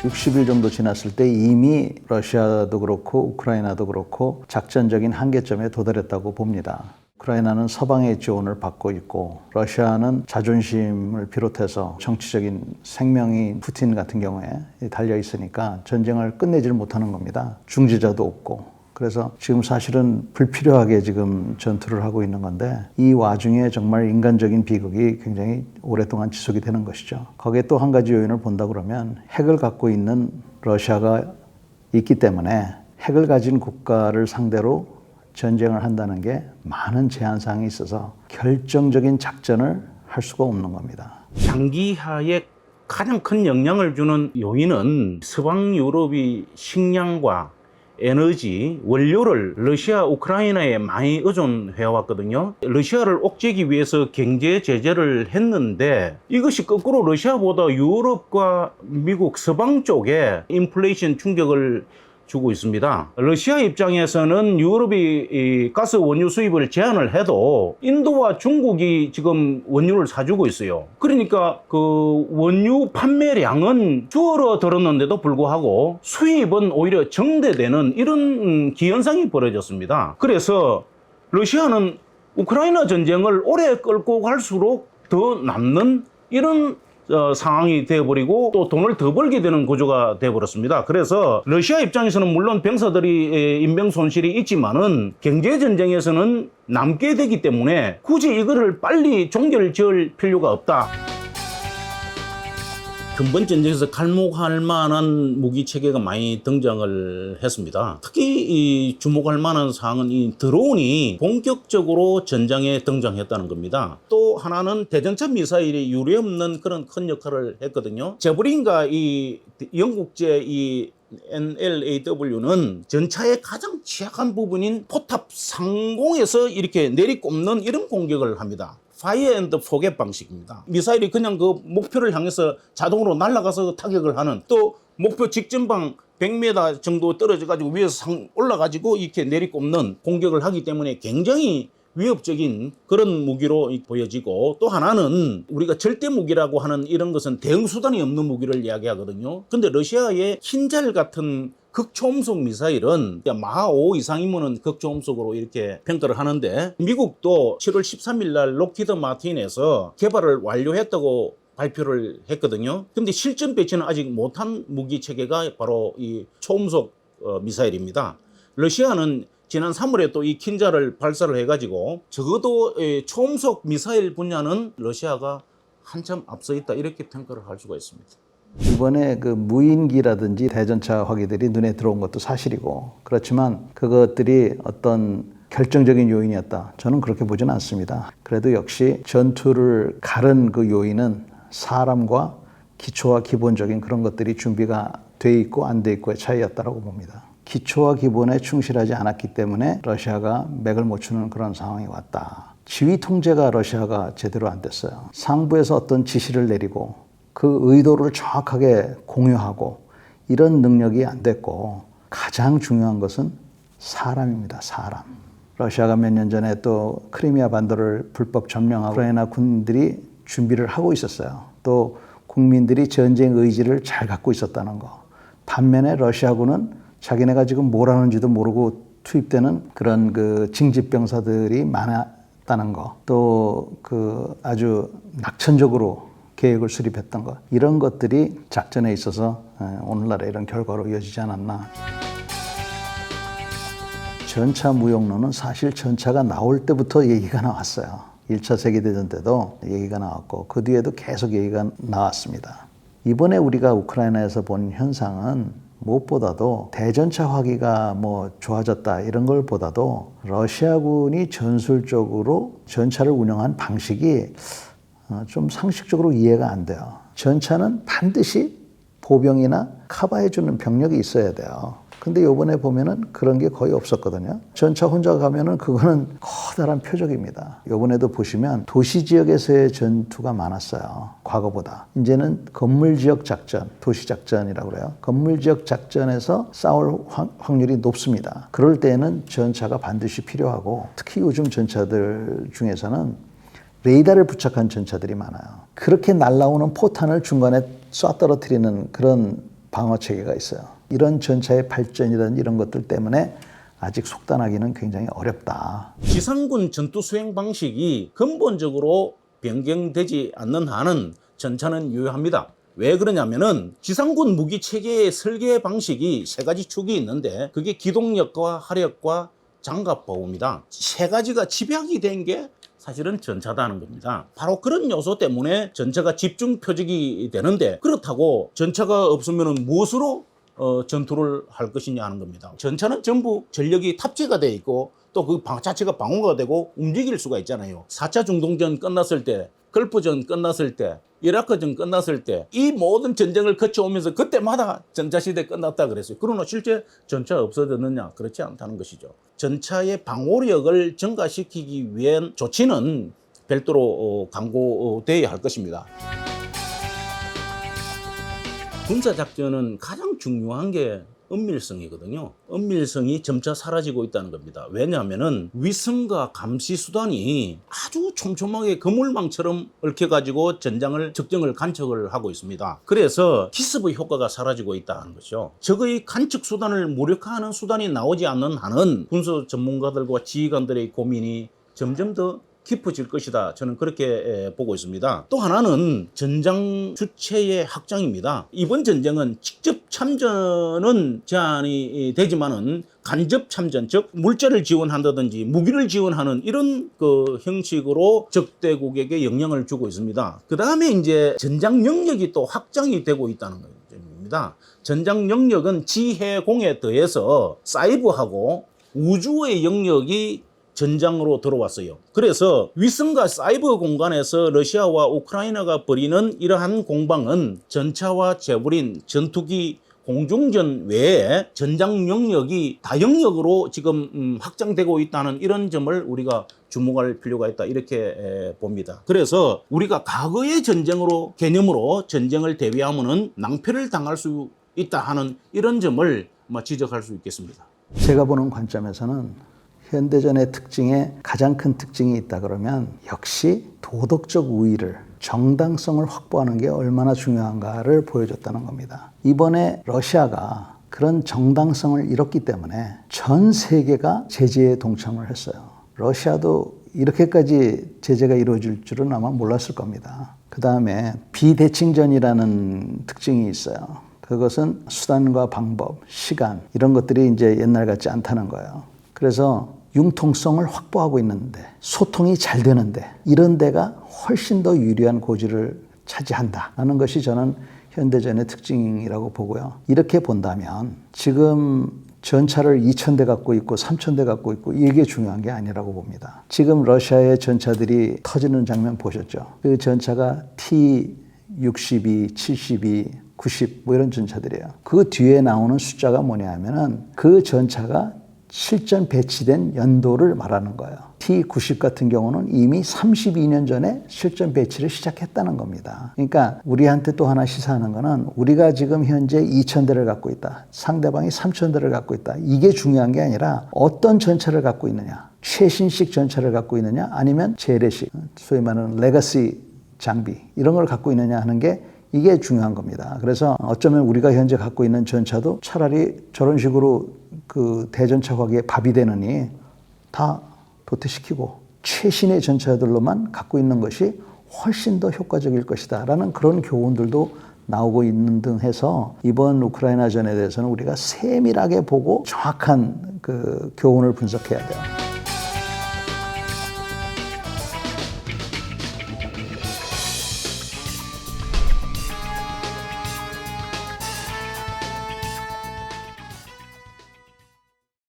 60일 정도 지났을 때 이미 러시아도 그렇고 우크라이나도 그렇고 작전적인 한계점에 도달했다고 봅니다. 우크라이나는 서방의 지원을 받고 있고 러시아는 자존심을 비롯해서 정치적인 생명이 푸틴 같은 경우에 달려 있으니까 전쟁을 끝내질 못하는 겁니다. 중지자도 없고. 그래서 지금 사실은 불필요하게 지금 전투를 하고 있는 건데 이 와중에 정말 인간적인 비극이 굉장히 오랫동안 지속이 되는 것이죠. 거기에 또 한 가지 요인을 본다 그러면 핵을 갖고 있는 러시아가 있기 때문에 핵을 가진 국가를 상대로 전쟁을 한다는 게 많은 제한사항이 있어서 결정적인 작전을 할 수가 없는 겁니다. 장기하에 가장 큰 영향을 주는 요인은 서방 유럽이 식량과 에너지, 원료를 러시아, 우크라이나에 많이 의존해 왔거든요. 러시아를 옥죄기 위해서 경제 제재를 했는데 이것이 거꾸로 러시아보다 유럽과 미국 서방 쪽에 인플레이션 충격을 주고 있습니다. 러시아 입장에서는 유럽이 가스 원유 수입을 제한을 해도 인도와 중국이 지금 원유를 사주고 있어요. 그러니까 그 원유 판매량은 줄어들었는데도 불구하고 수입은 오히려 정대되는 이런 기현상이 벌어졌습니다. 그래서 러시아는 우크라이나 전쟁을 오래 끌고 갈수록 더 남는 이런 상황이 되어버리고 또 돈을 더 벌게 되는 구조가 되어버렸습니다. 그래서 러시아 입장에서는 물론 병사들이 인명 손실이 있지만은 경제전쟁에서는 남게 되기 때문에 굳이 이거를 빨리 종결 지을 필요가 없다. 근본 전쟁에서 칼목할 만한 무기 체계가 많이 등장을 했습니다. 특히 이 주목할 만한 사항은 이 드론이 본격적으로 전장에 등장했다는 겁니다. 또 하나는 대전차 미사일이 유례없는 그런 큰 역할을 했거든요. 제브린과 이 영국제 이 NLAW는 전차의 가장 취약한 부분인 포탑 상공에서 이렇게 내리꼽는 이런 공격을 합니다. 파이어 앤드 포겟 방식입니다. 미사일이 그냥 그 목표를 향해서 자동으로 날아가서 타격을 하는, 또 목표 직전방 100m 정도 떨어져 가지고 위에서 올라 가지고 이렇게 내리꼽는 공격을 하기 때문에 굉장히 위협적인 그런 무기로 보여지고, 또 하나는 우리가 절대 무기라고 하는 이런 것은 대응 수단이 없는 무기를 이야기하거든요. 근데 러시아의 킨잘 같은 극초음속 미사일은 마하 5 이상이면은 극초음속으로 이렇게 평가를 하는데, 미국도 7월 13일 날 록히드 마틴에서 개발을 완료했다고 발표를 했거든요. 근데 실전 배치는 아직 못한 무기 체계가 바로 이 초음속 미사일입니다. 러시아는 지난 3월에 또 이 킨자를 발사를 해가지고 적어도 초음속 미사일 분야는 러시아가 한참 앞서 있다, 이렇게 평가를 할 수가 있습니다. 이번에 그 무인기라든지 대전차 화기들이 눈에 들어온 것도 사실이고, 그렇지만 그것들이 어떤 결정적인 요인이었다, 저는 그렇게 보지는 않습니다. 그래도 역시 전투를 가른 그 요인은 사람과 기초와 기본적인 그런 것들이 준비가 돼 있고 안 돼 있고의 차이였다고 봅니다. 기초와 기본에 충실하지 않았기 때문에 러시아가 맥을 못 추는 그런 상황이 왔다. 지휘 통제가 러시아가 제대로 안 됐어요. 상부에서 어떤 지시를 내리고 그 의도를 정확하게 공유하고 이런 능력이 안 됐고, 가장 중요한 것은 사람입니다. 사람. 러시아가 몇 년 전에 또 크리미아 반도를 불법 점령하고 우크라이나 군들이 준비를 하고 있었어요. 또 국민들이 전쟁 의지를 잘 갖고 있었다는 거. 반면에 러시아군은 자기네가 지금 뭘 하는지도 모르고 투입되는 그런 그 징집병사들이 많았다는 거. 또 그 아주 낙천적으로 계획을 수립했던 것, 이런 것들이 작전에 있어서 오늘날의 이런 결과로 이어지지 않았나. 전차 무용론은 사실 전차가 나올 때부터 얘기가 나왔어요. 1차 세계대전 때도 얘기가 나왔고 그 뒤에도 계속 얘기가 나왔습니다. 이번에 우리가 우크라이나에서 본 현상은 무엇보다도 대전차 화기가 뭐 좋아졌다 이런 걸 보다도 러시아군이 전술적으로 전차를 운영한 방식이 좀 상식적으로 이해가 안 돼요. 전차는 반드시 보병이나 커버해주는 병력이 있어야 돼요. 근데 요번에 보면은 그런 게 거의 없었거든요. 전차 혼자 가면은 그거는 커다란 표적입니다. 요번에도 보시면 도시 지역에서의 전투가 많았어요. 과거보다. 이제는 건물 지역 작전, 도시 작전이라고 그래요. 건물 지역 작전에서 싸울 확률이 높습니다. 그럴 때에는 전차가 반드시 필요하고, 특히 요즘 전차들 중에서는 레이더를 부착한 전차들이 많아요. 그렇게 날아오는 포탄을 중간에 쏴 떨어뜨리는 그런 방어 체계가 있어요. 이런 전차의 발전이라든지 이런 것들 때문에 아직 속단하기는 굉장히 어렵다. 지상군 전투 수행 방식이 근본적으로 변경되지 않는 한은 전차는 유효합니다. 왜 그러냐면은 지상군 무기 체계의 설계 방식이 세 가지 축이 있는데 그게 기동력과 화력과 장갑 보호입니다. 세 가지가 집약이 된 게 사실은 전차다는 겁니다. 바로 그런 요소 때문에 전차가 집중 표적이 되는데 그렇다고 전차가 없으면 무엇으로 전투를 할 것이냐 하는 겁니다. 전차는 전부 전력이 탑재가 되어 있고 또 그 자체가 방어가 되고 움직일 수가 있잖아요. 4차 중동전 끝났을 때, 걸프전 끝났을 때, 이라크전 끝났을 때 이 모든 전쟁을 거쳐오면서 그때마다 전차시대 끝났다 그랬어요. 그러나 실제 전차 없어졌느냐? 그렇지 않다는 것이죠. 전차의 방어력을 증가시키기 위한 조치는 별도로 강구되어야 할 것입니다. 군사작전은 가장 중요한 게 은밀성이거든요. 은밀성이 점차 사라지고 있다는 겁니다. 왜냐하면 위성과 감시 수단이 아주 촘촘하게 그물망처럼 얽혀가지고 전장을 적정을 관측을 하고 있습니다. 그래서 기습의 효과가 사라지고 있다는 거죠. 적의 관측 수단을 무력화하는 수단이 나오지 않는 한은 군사 전문가들과 지휘관들의 고민이 점점 더 깊어질 것이다. 저는 그렇게 보고 있습니다. 또 하나는 전장 주체의 확장입니다. 이번 전쟁은 직접 참전은 제한이 되지만은 간접 참전, 즉 물자를 지원한다든지 무기를 지원하는 이런 그 형식으로 적대국에게 영향을 주고 있습니다. 그 다음에 이제 전장 영역이 또 확장이 되고 있다는 겁니다. 전장 영역은 지해공에 더해서 사이버하고 우주의 영역이 전장으로 들어왔어요. 그래서 위성과 사이버 공간에서 러시아와 우크라이나가 벌이는 이러한 공방은 전차와 제블린, 전투기, 공중전 외에 전장 영역이 다영역으로 지금 확장되고 있다는 이런 점을 우리가 주목할 필요가 있다 이렇게 봅니다. 그래서 우리가 과거의 전쟁으로 개념으로 전쟁을 대비하면은 낭패를 당할 수 있다 하는 이런 점을 지적할 수 있겠습니다. 제가 보는 관점에서는 현대전의 특징에 가장 큰 특징이 있다 그러면 역시 도덕적 우위를, 정당성을 확보하는 게 얼마나 중요한가를 보여줬다는 겁니다. 이번에 러시아가 그런 정당성을 잃었기 때문에 전 세계가 제재에 동참을 했어요. 러시아도 이렇게까지 제재가 이루어질 줄은 아마 몰랐을 겁니다. 그 다음에 비대칭전이라는 특징이 있어요. 그것은 수단과 방법, 시간 이런 것들이 이제 옛날 같지 않다는 거예요. 그래서 융통성을 확보하고 있는데 소통이 잘 되는데 이런 데가 훨씬 더 유리한 고지를 차지한다라는 것이 저는 현대전의 특징이라고 보고요. 이렇게 본다면 지금 전차를 2,000대 갖고 있고 3,000대 갖고 있고 이게 중요한 게 아니라고 봅니다. 지금 러시아의 전차들이 터지는 장면 보셨죠? 그 전차가 T-62, 72, 90 뭐 이런 전차들이에요. 그 뒤에 나오는 숫자가 뭐냐 하면은 그 전차가 실전 배치된 연도를 말하는 거예요. T-90 같은 경우는 이미 32년 전에 실전 배치를 시작했다는 겁니다. 그러니까 우리한테 또 하나 시사하는 거는 우리가 지금 현재 2,000대를 갖고 있다. 상대방이 3,000대를 갖고 있다. 이게 중요한 게 아니라 어떤 전차를 갖고 있느냐. 최신식 전차를 갖고 있느냐 아니면 재래식, 소위 말하는 레거시 장비 이런 걸 갖고 있느냐 하는 게 이게 중요한 겁니다. 그래서 어쩌면 우리가 현재 갖고 있는 전차도 차라리 저런 식으로 그 대전차 화기에 밥이 되느니 다 도태시키고 최신의 전차들로만 갖고 있는 것이 훨씬 더 효과적일 것이다 라는 그런 교훈들도 나오고 있는 등 해서 이번 우크라이나전에 대해서는 우리가 세밀하게 보고 정확한 그 교훈을 분석해야 돼요.